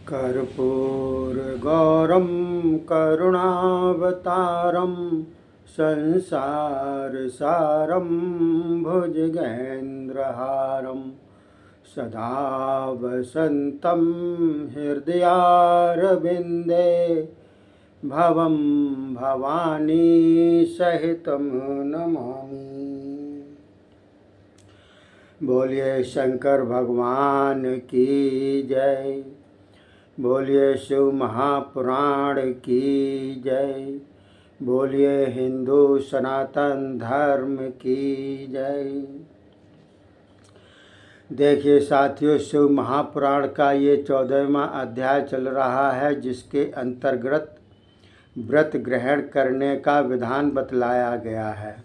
कर्पूरगौरं करुणावतारं संसारसारं भुजगेन्द्रहारं सदा वसन्तं हृदयारविन्दे भवं भवानी सहितं नमामि। बोलिए शंकर भगवान की जय। बोलिए शिव महापुराण की जय। बोलिए हिंदू सनातन धर्म की जय। देखिए साथियों, शिव महापुराण का ये 14वां अध्याय चल रहा है, जिसके अंतर्गत व्रत ग्रहण करने का विधान बतलाया गया है।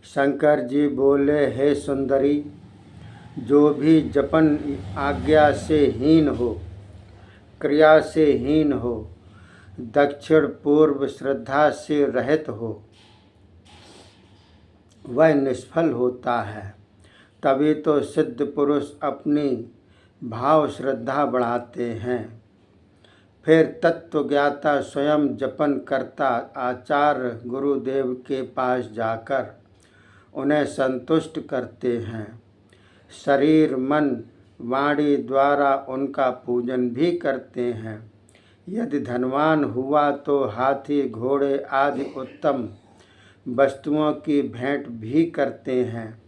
शंकर जी बोले, हे सुंदरी, जो भी जपन आज्ञा से हीन हो, क्रिया से हीन हो, दक्षिण पूर्व श्रद्धा से रहित हो, वह निष्फल होता है। तभी तो सिद्ध पुरुष अपनी भाव श्रद्धा बढ़ाते हैं। फिर तत्वज्ञाता स्वयं जपन करता आचार्य गुरुदेव के पास जाकर उन्हें संतुष्ट करते हैं। शरीर मन वाणी द्वारा उनका पूजन भी करते हैं। यदि धनवान हुआ तो हाथी घोड़े आदि उत्तम वस्तुओं की भेंट भी करते हैं।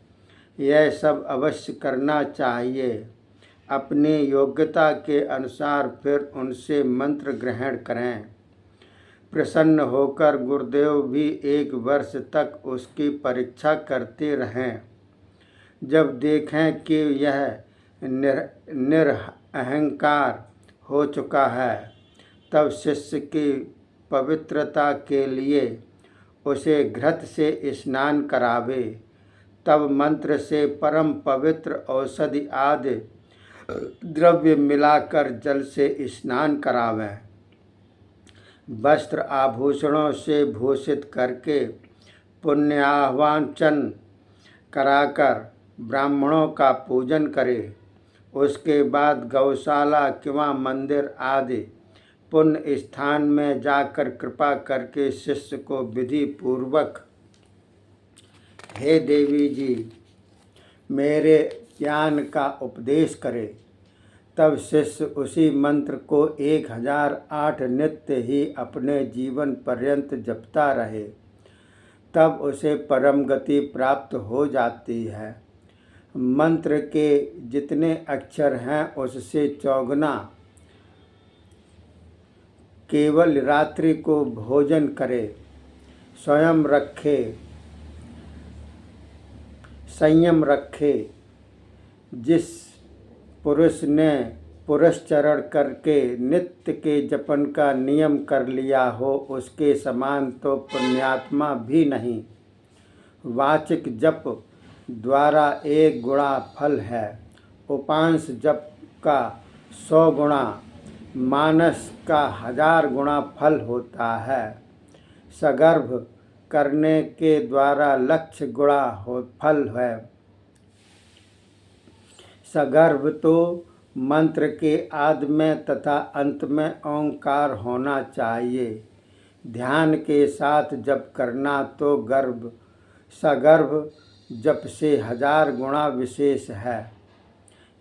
यह सब अवश्य करना चाहिए। अपनी योग्यता के अनुसार फिर उनसे मंत्र ग्रहण करें। प्रसन्न होकर गुरुदेव भी 1 वर्ष तक उसकी परीक्षा करते रहें। जब देखें कि यह निरअहंकार हो चुका है, तब शिष्य की पवित्रता के लिए उसे घृत से स्नान करावे। तब मंत्र से परम पवित्र औषधि आदि द्रव्य मिलाकर जल से स्नान करावें। वस्त्र आभूषणों से भूषित करके पुण्याहवाचन कराकर ब्राह्मणों का पूजन करे। उसके बाद गौशाला किंवा मंदिर आदि पुण्य स्थान में जाकर कृपा करके शिष्य को विधि पूर्वक, हे देवी जी, मेरे ज्ञान का उपदेश करे। तब शिष्य उसी मंत्र को 1008 नित्य ही अपने जीवन पर्यंत जपता रहे। तब उसे परम गति प्राप्त हो जाती है। मंत्र के जितने अक्षर हैं उससे चौगुना केवल रात्रि को भोजन करे। संयम रखे। जिस पुरुष ने पुरस्चरण करके नित्य के जपन का नियम कर लिया हो, उसके समान तो पुण्यात्मा भी नहीं। वाचिक जप द्वारा 1 गुणा फल है। उपांश जप का 100 गुणा, मानस का 1000 गुणा फल होता है। सगर्भ करने के द्वारा लक्ष्य गुणा फल है। सगर्भ तो मंत्र के आदि में तथा अंत में ओंकार होना चाहिए। ध्यान के साथ जप करना तो सगर्भ जप से 1000 गुणा विशेष है।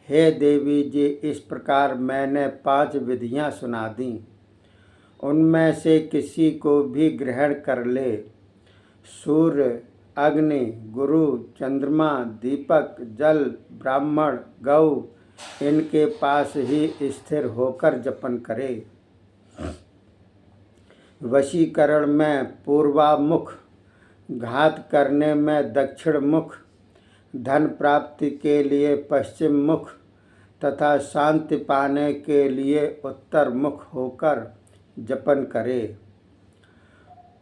हे देवी जी, इस प्रकार मैंने 5 विधियां सुना दी। उनमें से किसी को भी ग्रहण कर ले। सूर्य, अग्नि, गुरु, चंद्रमा, दीपक, जल, ब्राह्मण, गौ, इनके पास ही स्थिर होकर जपन करे। वशीकरण में पूर्वामुख, घात करने में दक्षिण मुख, धन प्राप्ति के लिए पश्चिम मुख तथा शांति पाने के लिए उत्तर मुख होकर जपन करे।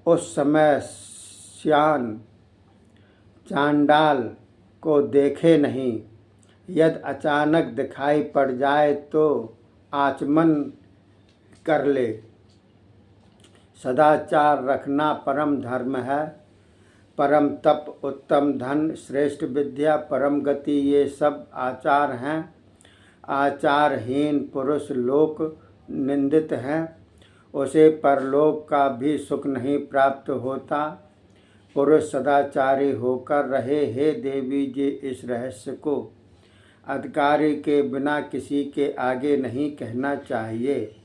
उस समय श्यान चांडाल को देखे नहीं। यदि अचानक दिखाई पड़ जाए तो आचमन कर ले। सदाचार रखना परम धर्म है। परम तप, उत्तम धन, श्रेष्ठ विद्या, परम गति, ये सब आचार हैं। आचारहीन पुरुष लोक निंदित है, उसे परलोक का भी सुख नहीं प्राप्त होता। पुरुष सदाचारी होकर रहे। हे देवी जी, इस रहस्य को अधिकारी के बिना किसी के आगे नहीं कहना चाहिए।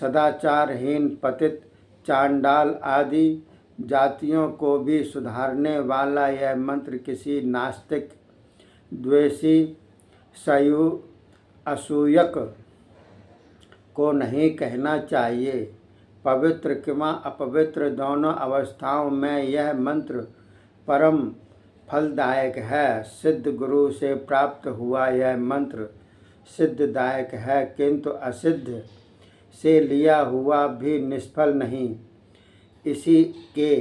सदाचारहीन पतित चांडाल आदि जातियों को भी सुधारने वाला यह मंत्र किसी नास्तिक, द्वेषी, असूयक को नहीं कहना चाहिए। पवित्र किंवा अपवित्र दोनों अवस्थाओं में यह मंत्र परम फलदायक है। सिद्ध गुरु से प्राप्त हुआ यह मंत्र सिद्धदायक है, किंतु असिद्ध से लिया हुआ भी निष्फल नहीं। इसी के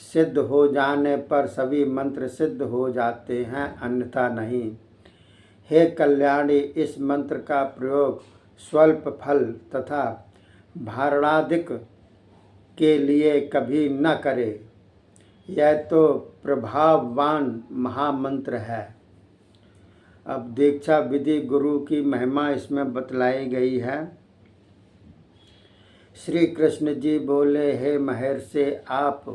सिद्ध हो जाने पर सभी मंत्र सिद्ध हो जाते हैं, अन्यथा नहीं। हे कल्याणी, इस मंत्र का प्रयोग स्वल्प फल तथा भारणादिक के लिए कभी न करे। यह तो प्रभाववान महामंत्र है। अब दीक्षा विधि गुरु की महिमा इसमें बतलाई गई है। श्री कृष्ण जी बोले, हे महर्षि, आप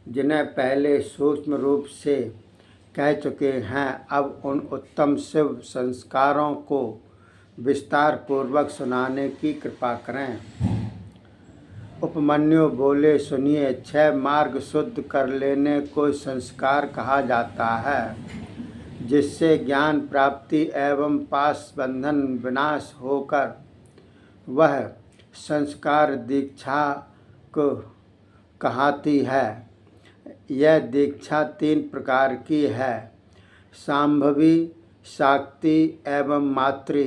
जिन्हें पहले सूक्ष्म रूप से कह चुके हैं, अब उन उत्तम शिव संस्कारों को विस्तार पूर्वक सुनाने की कृपा करें। उपमन्यु बोले, सुनिए, 6 मार्ग शुद्ध कर लेने को संस्कार कहा जाता है, जिससे ज्ञान प्राप्ति एवं पाश बंधन विनाश होकर वह संस्कार दीक्षा को कहती है। यह दीक्षा 3 प्रकार की है, सांभवी, शाक्ति एवं मातृ।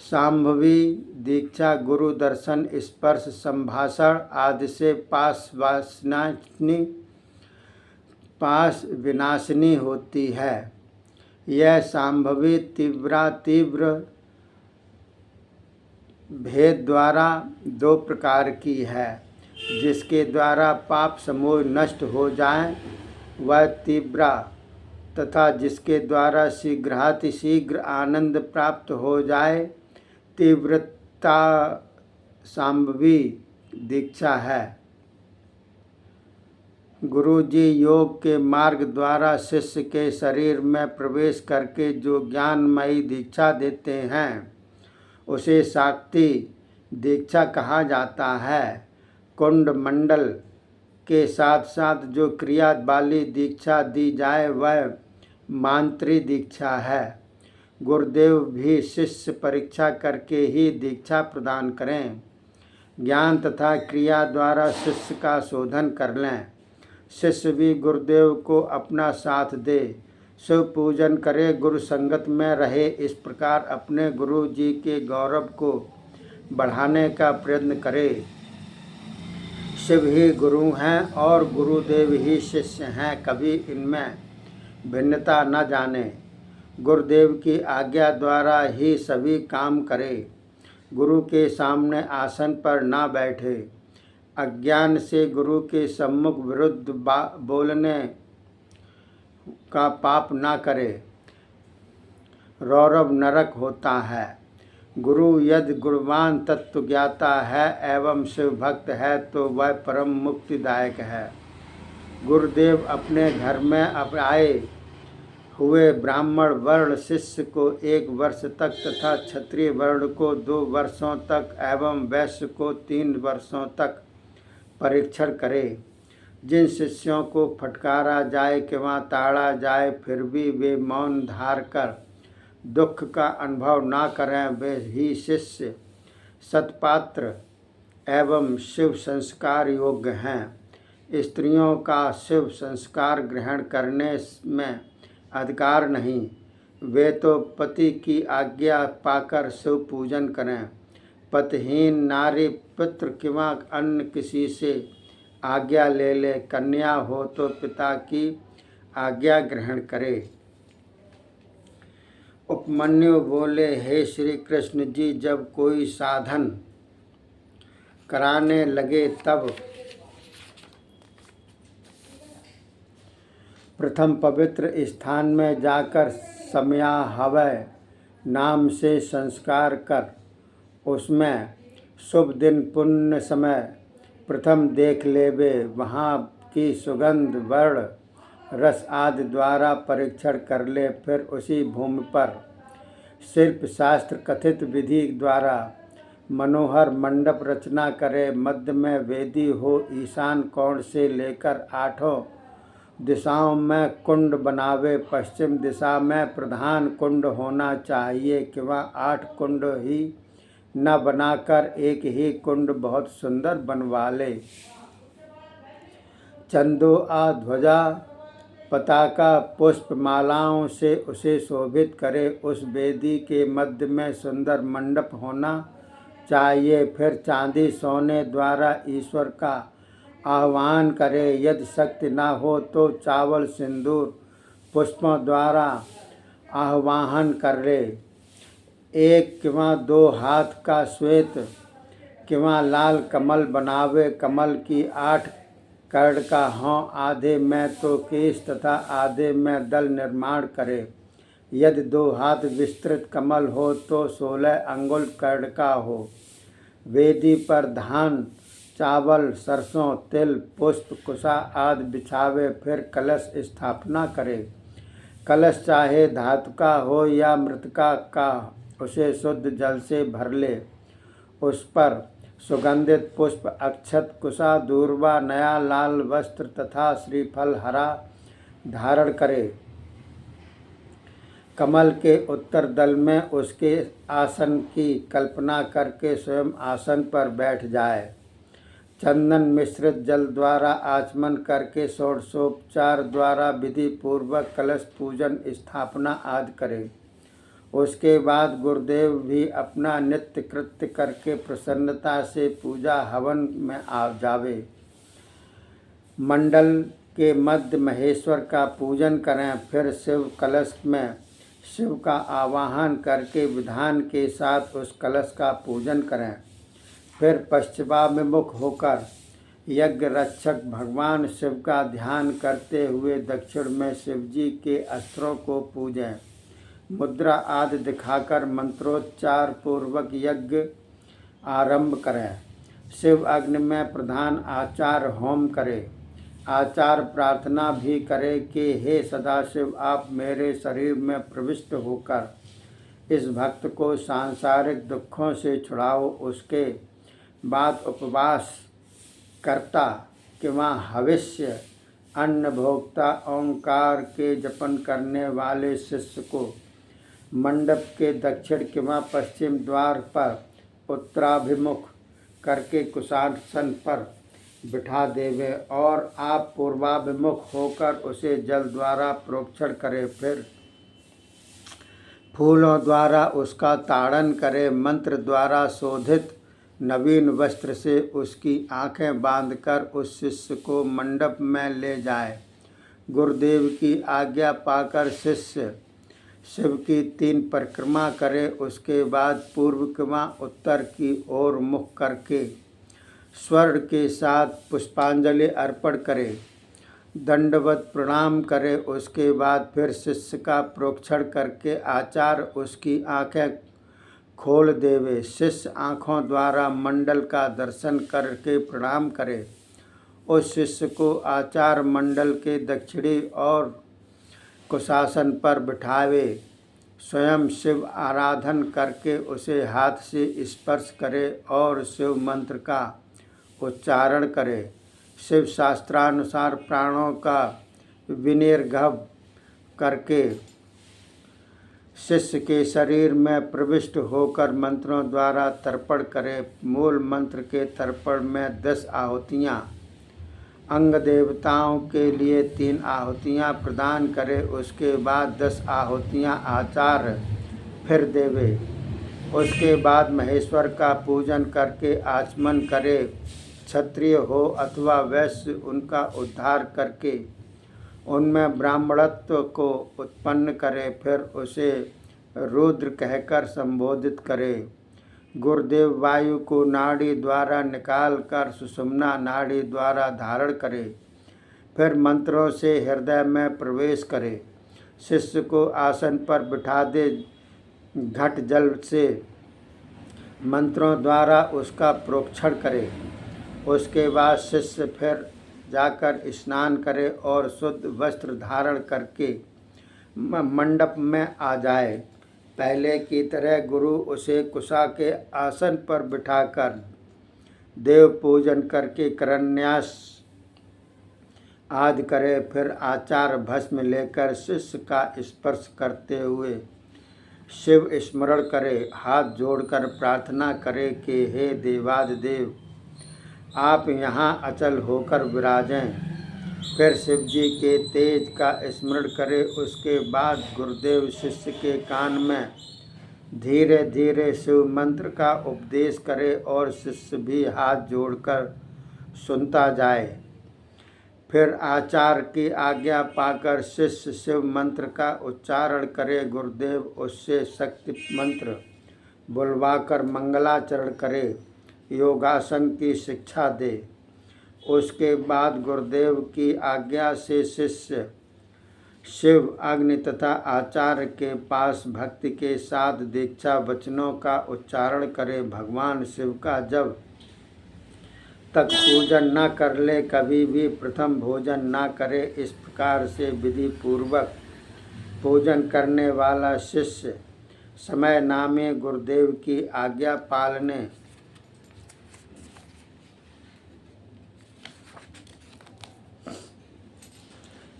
सांभवी दीक्षा गुरु दर्शन, स्पर्श, संभाषण आदि से पाश विनाशिनी होती है। यह सांभवी तीव्र भेद द्वारा 2 प्रकार की है। जिसके द्वारा पाप समूह नष्ट हो जाए वह तीव्रा, तथा जिसके द्वारा शीघ्रातिशीघ्र आनंद प्राप्त हो जाए तीव्रता सांभवी दीक्षा है। गुरु जी योग के मार्ग द्वारा शिष्य के शरीर में प्रवेश करके जो ज्ञानमयी दीक्षा देते हैं, उसे शाक्ति दीक्षा कहा जाता है। कुंड मंडल के साथ साथ जो क्रिया वाली दीक्षा दी जाए वह मांत्री दीक्षा है। गुरुदेव भी शिष्य परीक्षा करके ही दीक्षा प्रदान करें। ज्ञान तथा क्रिया द्वारा शिष्य का शोधन कर लें। शिष्य भी गुरुदेव को अपना साथ दे, शिव पूजन करे, गुरु संगत में रहे। इस प्रकार अपने गुरु जी के गौरव को बढ़ाने का प्रयत्न करे। शिव ही गुरु हैं और गुरुदेव ही शिष्य हैं, कभी इनमें भिन्नता न जाने। गुरुदेव की आज्ञा द्वारा ही सभी काम करे। गुरु के सामने आसन पर ना बैठे। अज्ञान से गुरु के सम्मुख विरुद्ध बोलने का पाप ना करे, रौरव नरक होता है। गुरु यदि गुणवान तत्व ज्ञाता है एवं शिव भक्त है तो वह परम मुक्तिदायक है। गुरुदेव अपने घर में आए हुए ब्राह्मण वर्ण शिष्य को 1 वर्ष तक तथा क्षत्रिय वर्ण को 2 वर्षों तक एवं वैश्य को 3 वर्षों तक परीक्षण करे। जिन शिष्यों को फटकारा जाए कि वहाँ ताड़ा जाए फिर भी वे मौन धार कर दुख का अनुभव ना करें, वे ही शिष्य सत्पात्र एवं शिव संस्कार योग्य हैं। स्त्रियों का शिव संस्कार ग्रहण करने में अधिकार नहीं। वे तो पति की आज्ञा पाकर शिव पूजन करें। पतिहीन नारी पुत्र किंवा अन्य किसी से आज्ञा ले ले। कन्या हो तो पिता की आज्ञा ग्रहण करे। उपमन्यु बोले, हे श्री कृष्ण जी, जब कोई साधन कराने लगे तब प्रथम पवित्र स्थान में जाकर समयाहवय नाम से संस्कार कर उसमें शुभ दिन पुण्य समय प्रथम देख लेवे। वहाँ की सुगंध वर्ण रस आदि द्वारा परीक्षण कर ले। फिर उसी भूमि पर शिल्प शास्त्र कथित विधि द्वारा मनोहर मंडप रचना करे। मध्य में वेदी हो, ईशान कोण से लेकर आठों दिशाओं में कुंड बनावे। पश्चिम दिशा में प्रधान कुंड होना चाहिए, क्यों 8 कुंड ही न बनाकर एक ही कुंड बहुत सुंदर बनवा ले। चंदोआ ध्वजा पताका पुष्प मालाओं से उसे शोभित करे। उस वेदी के मध्य में सुंदर मंडप होना चाहिए। फिर चांदी सोने द्वारा ईश्वर का आह्वान करे। यदि शक्ति न हो तो चावल सिंदूर पुष्पों द्वारा आह्वान करे। 1 किंवा 2 हाथ का श्वेत किंवा लाल कमल बनावे। कमल की 8 कर्ण का हों, आधे में तो केश तथा आधे में दल निर्माण करे। यदि 2 हाथ विस्तृत कमल हो तो 16 अंगुल कर्ण का हो। वेदी पर धान चावल सरसों तिल पुष्प कुशा आदि बिछावे। फिर कलश स्थापना करे। कलश चाहे धातु का हो या मृतिका का, उसे शुद्ध जल से भर ले। उस पर सुगंधित पुष्प अक्षत कुशा दूर्वा नया लाल वस्त्र तथा श्रीफल हरा धारण करे। कमल के उत्तर दल में उसके आसन की कल्पना करके स्वयं आसन पर बैठ जाए। चंदन मिश्रित जल द्वारा आचमन करके षोडशोपचार द्वारा विधि पूर्वक कलश पूजन स्थापना आदि करे। उसके बाद गुरुदेव भी अपना नित्य कृत्य करके प्रसन्नता से पूजा हवन में आ जावे। मंडल के मध्य महेश्वर का पूजन करें। फिर शिव कलश में शिव का आवाहन करके विधान के साथ उस कलश का पूजन करें। फिर पश्चिमाभिमुख होकर यज्ञ रक्षक भगवान शिव का ध्यान करते हुए दक्षिण में शिवजी के अस्त्रों को पूजें। मुद्रा आदि दिखाकर मंत्रोच्चार पूर्वक यज्ञ आरंभ करें। शिव अग्नि में प्रधान आचार होम करे। आचार प्रार्थना भी करे कि हे सदाशिव, आप मेरे शरीर में प्रविष्ट होकर इस भक्त को सांसारिक दुखों से छुड़ाओ। उसके बाद उपवास करता किंवा हविष्य अन्न भोक्ता ओंकार के जपन करने वाले शिष्य को मंडप के दक्षिण किंवा पश्चिम द्वार पर उत्तराभिमुख करके कुशासन पर बिठा देवे और आप पूर्वाभिमुख होकर उसे जल द्वारा प्रोक्षण करें। फिर फूलों द्वारा उसका ताड़न करें। मंत्र द्वारा शोधित नवीन वस्त्र से उसकी आंखें बांधकर उस शिष्य को मंडप में ले जाए। गुरुदेव की आज्ञा पाकर शिष्य शिव की 3 परिक्रमा करे। उसके बाद पूर्व किंवा उत्तर की ओर मुख करके स्वर्ण के साथ पुष्पांजलि अर्पण करे, दंडवत प्रणाम करे। उसके बाद फिर शिष्य का प्रोक्षण करके आचार्य उसकी आंखें खोल देवे। शिष्य आँखों द्वारा मंडल का दर्शन करके प्रणाम करे। उस शिष्य को आचार्य मंडल के दक्षिणी और कुशासन पर बिठावे। स्वयं शिव आराधन करके उसे हाथ से स्पर्श करे और शिव मंत्र का उच्चारण करे। शिव शास्त्रानुसार प्राणों का विनिर्गम करके शिष्य के शरीर में प्रविष्ट होकर मंत्रों द्वारा तर्पण करे। मूल मंत्र के तर्पण में 10 आहुतियाँ, अंग देवताओं के लिए 3 आहुतियाँ प्रदान करे। उसके बाद 10 आहुतियाँ आचार्य फिर देवे। उसके बाद महेश्वर का पूजन करके आचमन करे। क्षत्रिय हो अथवा वैश्य उनका उद्धार करके उनमें ब्राह्मणत्व को उत्पन्न करे। फिर उसे रुद्र कहकर संबोधित करे। गुरुदेव वायु को नाड़ी द्वारा निकाल कर सुषुम्ना नाड़ी द्वारा धारण करे। फिर मंत्रों से हृदय में प्रवेश करे। शिष्य को आसन पर बिठा दे। घट जल से मंत्रों द्वारा उसका प्रोक्षण करे। उसके बाद शिष्य फिर जाकर स्नान करे और शुद्ध वस्त्र धारण करके मंडप में आ जाए। पहले की तरह गुरु उसे कुशा के आसन पर बिठाकर देव पूजन करके करन्यास आदि करे। फिर आचार भस्म लेकर शिष्य का स्पर्श करते हुए शिव स्मरण करे। हाथ जोड़कर प्रार्थना करे कि हे देवादिदेव, आप यहाँ अचल होकर विराजें। फिर शिव जी के तेज का स्मरण करे। उसके बाद गुरुदेव शिष्य के कान में धीरे धीरे शिव मंत्र का उपदेश करे और शिष्य भी हाथ जोड़कर सुनता जाए। फिर आचार्य की आज्ञा पाकर शिष्य शिव मंत्र का उच्चारण करे। गुरुदेव उससे शक्ति मंत्र बुलवाकर मंगलाचरण करे, योगासन की शिक्षा दे। उसके बाद गुरुदेव की आज्ञा से शिष्य शिव अग्नि तथा आचार्य के पास भक्ति के साथ दीक्षा वचनों का उच्चारण करे। भगवान शिव का जब तक पूजन न कर ले कभी भी प्रथम भोजन न करे। इस प्रकार से विधि पूर्वक पूजन करने वाला शिष्य समय नामे गुरुदेव की आज्ञा पालने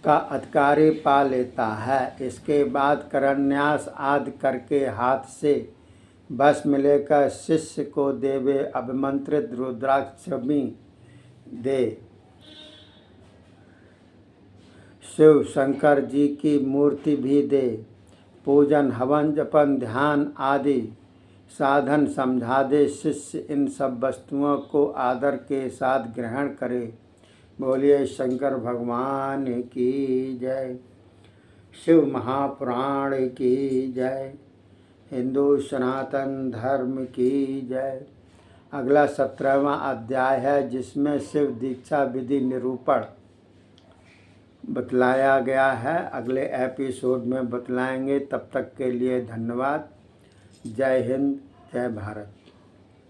का अधिकारी पा लेता है। इसके बाद करन्यास आदि करके हाथ से भस्म लेकर शिष्य को देवे। अभिमंत्रित रुद्राक्षमी दे। शिव शंकर जी की मूर्ति भी दे। पूजन हवन जपन ध्यान आदि साधन समझा दे। शिष्य इन सब वस्तुओं को आदर के साथ ग्रहण करे। बोलिए शंकर भगवान की जय। शिव महापुराण की जय। हिंदू सनातन धर्म की जय। अगला 17वां अध्याय है जिसमें शिव दीक्षा विधि निरूपण बतलाया गया है। अगले एपिसोड में बतलाएंगे। तब तक के लिए धन्यवाद। जय हिंद, जय भारत।